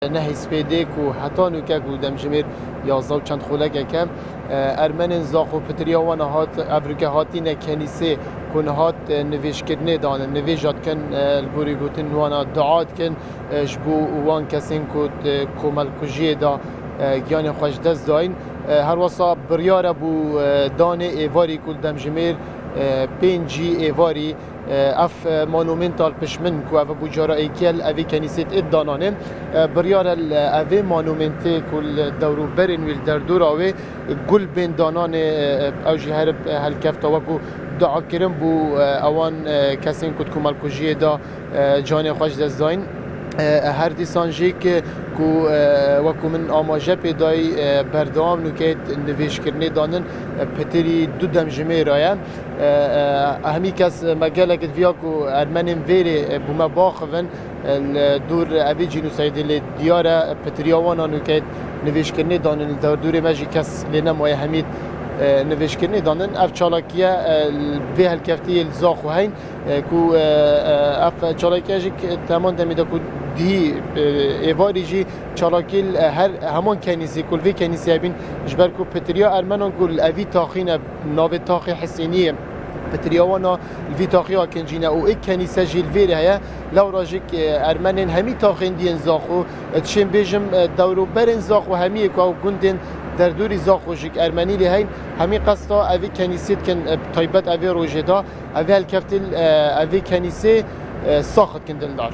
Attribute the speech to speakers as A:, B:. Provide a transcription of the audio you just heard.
A: نه سپیدک و حتی نوکک و دمجمیر یازده و چند خولک کم ارمن زاخ و پتریا وانا هات افریقا هاتی نکنیسه کن هات نویش کردنه دانه نویجات کن الگوری گوتن وانا دعات کن جبو وان کسین کد کومل کجیه دا گیان خوش دست داین هر وصا بریاره بو دانه ایواری کل دمجمیر پینجی ایواری اف مانومنتال پشمن کو اف بوجارا ایکل اوی کنیست ادانانه بریار اوی مانومنتی کل دورو برین ویل در دور اوی گل بین دانان اوجی هر هلکفتا وکو دعا کرم بو اوان کسین کد کمال کجیه دا جان خوش دست داین هر دیسانجی که وکو من آماجه پیدای بردام نوکیت نویش کرنه دانن پتری دو دمجمه رایه همی کس مگاله کد ویا کو ارمنیم ویری بوما باخون دور اوی جنوسایدی لی دیاره پتریاوانا نوکیت نویش کرنه دانن دور مجی کس لینمای همید نویش کرنه دانن اف چالاکیه وی هلکفتی الزاخو هین کو اف چالاکیه جی تمام دمیده کو دی ایواری جی چالاکیل هر همان کنیسی کل وی کنیسی بین جبر کو پتریا ارمنان کل اوی تاخینه ناب تاخی حسینیه پتریاوانا الوی تاخیا کنجینه او ایک کنیسه جیل ویره هیا لو راجک ارمنین همی تاخین دین زاخو تشین بیجم دورو برین زاخو همی کو گوندین در دوری زاخوشک ارمنی لی هین همی قصدا اوی کنیسیت کن طیبت اوی روجدا اوی هلکفتل اوی کنیسه ساخت کندن دار.